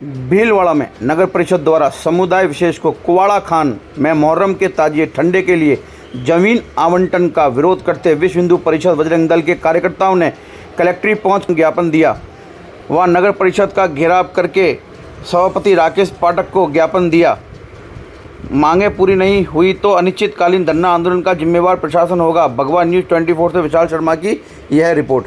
भीलवाड़ा में नगर परिषद द्वारा समुदाय विशेष को कुवाड़ा खान में मुहर्रम के ताजिए ठंडे के लिए जमीन आवंटन का विरोध करते विश्व हिंदू परिषद बजरंग दल के कार्यकर्ताओं ने कलेक्ट्रेट पहुंच ज्ञापन दिया। वहां नगर परिषद का घेराव करके सभापति राकेश पाठक को ज्ञापन दिया। मांगे पूरी नहीं हुई तो अनिश्चितकालीन धरना आंदोलन का जिम्मेवार प्रशासन होगा। भगवान न्यूज़ 24 से विशाल शर्मा की यह रिपोर्ट।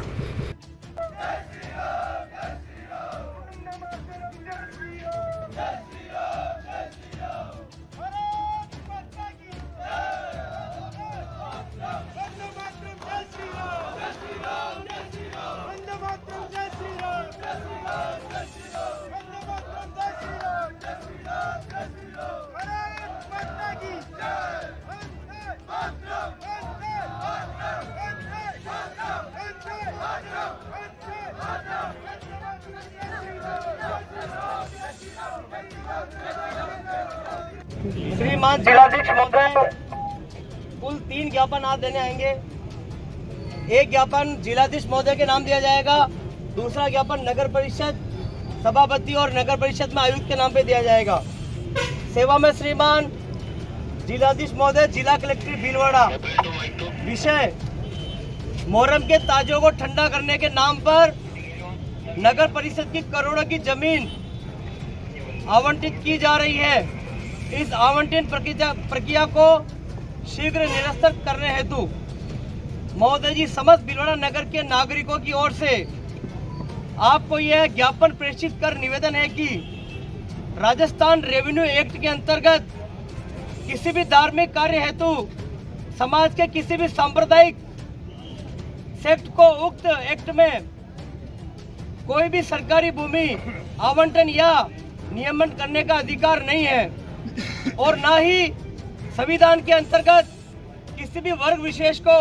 श्रीमान जिलाधीश महोदय कुल 3 ज्ञापन आज देने आएंगे। एक ज्ञापन जिलाधीश महोदय के नाम दिया जाएगा, दूसरा ज्ञापन नगर परिषद सभापति और नगर परिषद में आयुक्त के नाम पे दिया जाएगा। सेवा में श्रीमान जिलाधीश महोदय, जिला कलेक्टर भीलवाड़ा। विषय मुहर्रम के ताजियों को ठंडा करने के नाम पर नगर परिषद की करोड़ों की जमीन आवंटित की जा रही है। इस आवंटन प्रक्रिया को शीघ्र निरस्त करने हेतु महोदय जी समस्त भीलवाड़ा नगर के नागरिकों की ओर से आपको यह ज्ञापन प्रेषित कर निवेदन है कि राजस्थान रेवेन्यू एक्ट के अंतर्गत किसी भी धार्मिक कार्य हेतु समाज के किसी भी सांप्रदायिक सेक्ट को उक्त एक्ट में कोई भी सरकारी भूमि आवंटन या नियमन करने का अधिकार नहीं है और ना ही संविधान के अंतर्गत किसी भी वर्ग विशेष को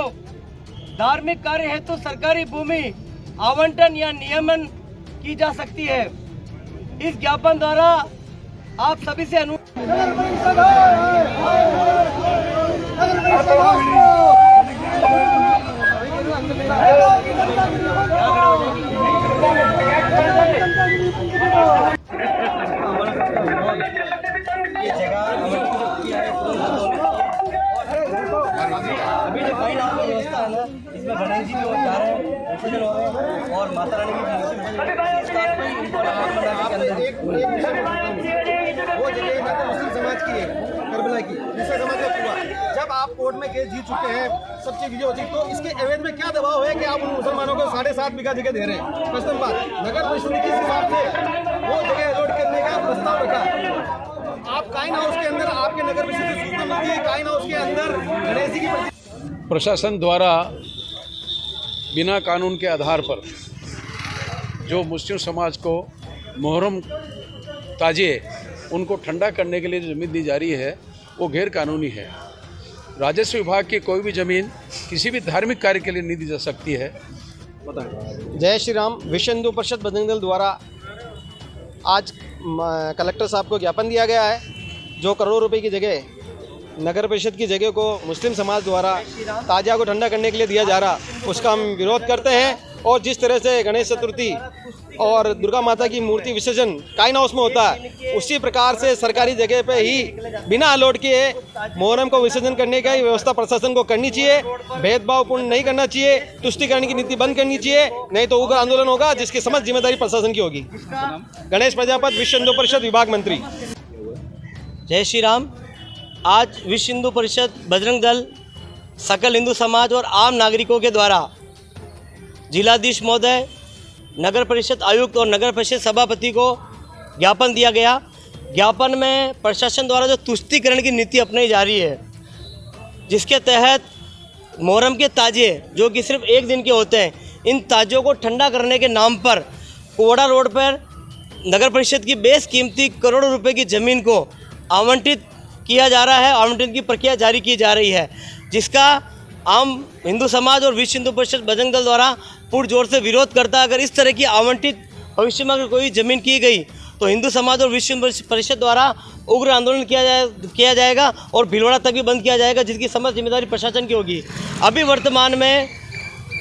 धार्मिक कार्य हेतु सरकारी भूमि आवंटन या नियमन की जा सकती है। इस ज्ञापन द्वारा आप सभी से अभी जो फाइन आपका व्यवस्था है ना, इसमें गणेश जी भी जा रहे हैं, विसर्जन हो रहे हैं और माता रानी की वो जगह मुस्लिम समाज की है, करबला की, दूसरे समाज का हुआ। जब आप कोर्ट में केस जीत चुके हैं, सब चीज हो चुकी, तो इसके एवज में क्या दबाव है कि आप उन मुसलमानों को 7.5 बीघा जगह दे रहे हैं? प्रश्न बात, नगर परिषद ने किस हिसाब से वो जगह अलॉट करने का प्रस्ताव रखा? आप काइन हाउस के अंदर आपके नगर परिषद से सूचना मिलती है, काइन हाउस के अंदर गणेश जी की प्रशासन द्वारा बिना कानून के आधार पर जो मुस्लिम समाज को मुहर्रम ताजिए उनको ठंडा करने के लिए जो ज़मीन दी जा रही है वो गैर कानूनी है। राजस्व विभाग की कोई भी ज़मीन किसी भी धार्मिक कार्य के लिए नहीं दी जा सकती है। जय श्री राम। विश्व हिंदू परिषद बजरंग दल द्वारा आज कलेक्टर साहब को ज्ञापन दिया गया है, जो करोड़ों रुपए की जगह नगर परिषद की जगह को मुस्लिम समाज द्वारा ताजिया को ठंडा करने के लिए दिया जा रहा, उसका हम विरोध करते हैं। और जिस तरह से गणेश चतुर्थी और दुर्गा माता की मूर्ति विसर्जन काइन हाउस में होता है, उसी प्रकार से सरकारी जगह पे ही बिना अलॉट किए मुहर्रम को विसर्जन करने की व्यवस्था प्रशासन को करनी चाहिए। भेदभावपूर्ण नहीं करना चाहिए, तुष्टिकरण की नीति बंद करनी चाहिए, नहीं तो उग्र आंदोलन होगा जिसकी समस्त जिम्मेदारी प्रशासन की होगी। गणेश प्रजापति, विश्व हिंदू परिषद विभाग मंत्री। जय श्री राम। आज विश्व हिंदू परिषद बजरंग दल सकल हिंदू समाज और आम नागरिकों के द्वारा जिलाधीश महोदय, नगर परिषद आयुक्त और नगर परिषद सभापति को ज्ञापन दिया गया। ज्ञापन में प्रशासन द्वारा जो तुष्टिकरण की नीति अपनाई जा रही है, जिसके तहत मुहर्रम के ताजिए जो कि सिर्फ 1 दिन के होते हैं, इन ताजियों को ठंडा करने के नाम पर कोड़ा रोड पर नगर परिषद की बेस कीमती करोड़ों रुपए की ज़मीन को आवंटित किया जा रहा है। आवंटन की प्रक्रिया जारी की जा रही है, जिसका आम हिंदू समाज और विश्व हिंदू परिषद बजरंग दल द्वारा पुरजोर से विरोध करता है। अगर इस तरह की आवंटित भविष्य में अगर कोई ज़मीन की गई तो हिंदू समाज और विश्व हिंदू परिषद द्वारा उग्र आंदोलन किया जाएगा और भीलवाड़ा तक भी बंद किया जाएगा, जिसकी समस्त जिम्मेदारी प्रशासन की होगी। अभी वर्तमान में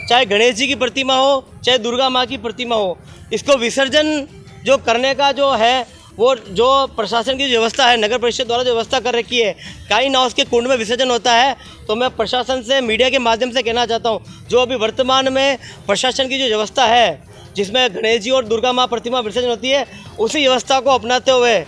चाहे गणेश जी की प्रतिमा हो, चाहे दुर्गा माँ की प्रतिमा हो, इसको विसर्जन जो करने का जो है वो जो प्रशासन की जो व्यवस्था है, नगर परिषद द्वारा जो व्यवस्था कर रखी है, काई नाव के कुंड में विसर्जन होता है। तो मैं प्रशासन से मीडिया के माध्यम से कहना चाहता हूँ, जो अभी वर्तमान में प्रशासन की जो व्यवस्था है, जिसमें गणेश जी और दुर्गा माँ प्रतिमा विसर्जन होती है, उसी व्यवस्था को अपनाते हुए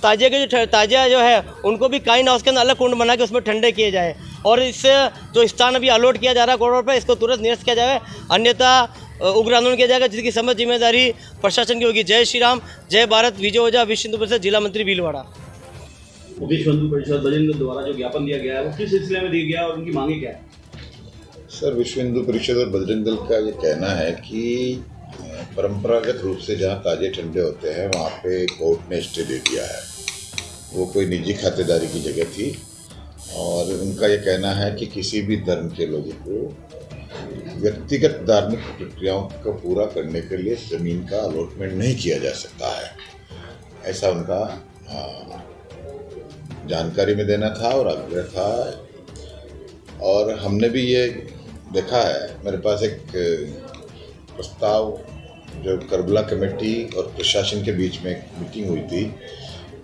ताजिया के जो ताजिया जो है उनको भी काई नाव के अंदर अलग कुंड बना के उसमें ठंडे किए जाए, और इससे जो स्थान अभी अलॉट किया जा रहा है करोड़ रुपये, इसको तुरंत निरस्त किया जाए, अन्यथा उग्र आंदोलन किया जाएगा, जिसकी समझ जिम्मेदारी प्रशासन की होगी। जय श्री राम, जय भारत, विजय ओझा, विश्व हिंदू परिषद, जिला मंत्री भीलवाड़ा। विश्व हिंदू परिषद बजरंग दल द्वारा जो ज्ञापन दिया गया है वो किस सिलसिले में दिया गया है और उनकी मांगे क्या है? सर, विश्व हिंदू परिषद और बजरंग दल का ये कहना है कि परंपरागत रूप से जहाँ ताजे ठंडे होते हैं वहाँ पे कोर्ट ने स्टे दे दिया है। वो कोई निजी खातेदारी की जगह थी और उनका ये कहना है कि किसी भी धर्म के लोगों को व्यक्तिगत धार्मिक प्रक्रियाओं को पूरा करने के लिए ज़मीन का अलॉटमेंट नहीं किया जा सकता है, ऐसा उनका जानकारी में देना था और आग्रह था। और हमने भी ये देखा है, मेरे पास एक प्रस्ताव जो करबला कमेटी और प्रशासन के बीच में मीटिंग हुई थी,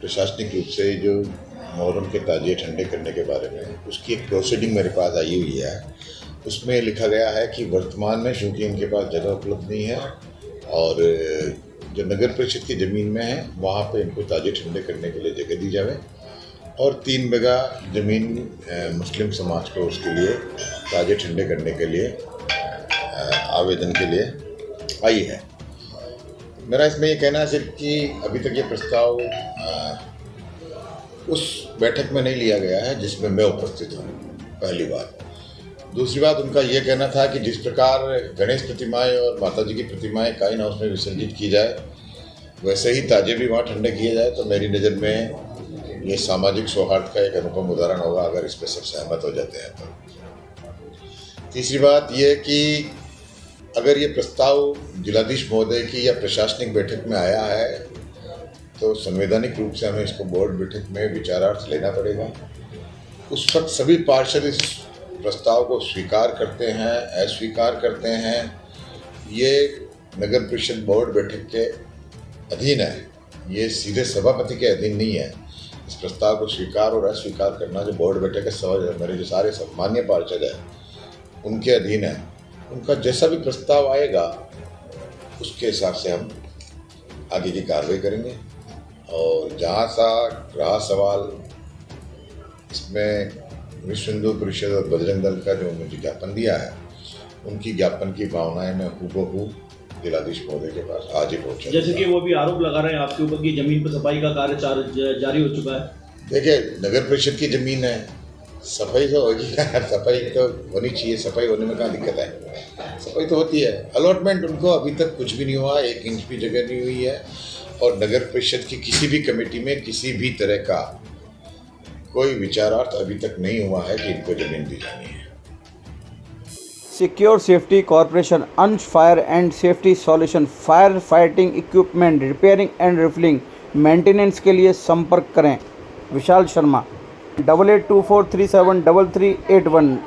प्रशासनिक रूप से जो मुहर्रम के ताजिए ठंडे करने के बारे में, उसकी एक प्रोसीडिंग मेरे पास आई हुई है। उसमें लिखा गया है कि वर्तमान में चूँकि उनके पास जगह उपलब्ध नहीं है और जो नगर परिषद की ज़मीन में है वहाँ पे इनको ताजे ठंडे करने के लिए जगह दी जाए और 3 बीघा ज़मीन मुस्लिम समाज को उसके लिए ताजे ठंडे करने के लिए आवेदन के लिए आई है। मेरा इसमें ये कहना है सिर्फ कि अभी तक ये प्रस्ताव उस बैठक में नहीं लिया गया है जिसमें मैं उपस्थित हूँ, पहली बात। दूसरी बात, उनका ये कहना था कि जिस प्रकार गणेश प्रतिमाएं और माता जी की प्रतिमाएं काइन हाउस में विसर्जित की जाए, वैसे ही ताजे भी वहाँ ठंडे किए जाए, तो मेरी नज़र में ये सामाजिक सौहार्द का एक अनुपम उदाहरण होगा अगर इस पर सब सहमत हो जाते हैं तो। तीसरी बात ये कि अगर ये प्रस्ताव जिलाधीश महोदय की या प्रशासनिक बैठक में आया है तो संवैधानिक रूप से हमें इसको बोर्ड बैठक में विचारार्थ लेना पड़ेगा। उस वक्त सभी पार्षद इस प्रस्ताव को स्वीकार करते हैं, अस्वीकार करते हैं, ये नगर परिषद बोर्ड बैठक के अधीन है, ये सीधे सभापति के अधीन नहीं है। इस प्रस्ताव को स्वीकार और अस्वीकार करना जो बोर्ड बैठक के मेरे जो सारे सम्मान्य पार्षद हैं उनके अधीन है। उनका जैसा भी प्रस्ताव आएगा उसके हिसाब से हम आगे की कार्रवाई करेंगे। और जहाँ सा रहा सवाल, इसमें विश्व हिंदू परिषद और बजरंग दल का जो मुझे ज्ञापन दिया है, उनकी ज्ञापन की भावनाएं मैं हूबहू जिलाधीश महोदय के पास आज ही पहुँचा। जैसे कि वो भी आरोप लगा रहे हैं आपके ऊपर कि जमीन पर सफाई का कार्य जारी हो चुका है। देखिए, नगर परिषद की ज़मीन है, सफाई तो होगी, सफाई तो होनी चाहिए, सफाई होने में कहाँ दिक्कत है, सफाई तो होती है। अलॉटमेंट उनको अभी तक कुछ भी नहीं हुआ, 1 इंच भी जगह नहीं हुई है और नगर परिषद की किसी भी कमेटी में किसी भी तरह का कोई विचारार्थ अभी तक नहीं हुआ है कि इनको ज़मीन दी जानी है। सिक्योर सेफ्टी कॉरपोरेशन, अंश fire and safety solution, fire fighting equipment, repairing and refilling, maintenance के लिए संपर्क करें विशाल शर्मा 8824373381।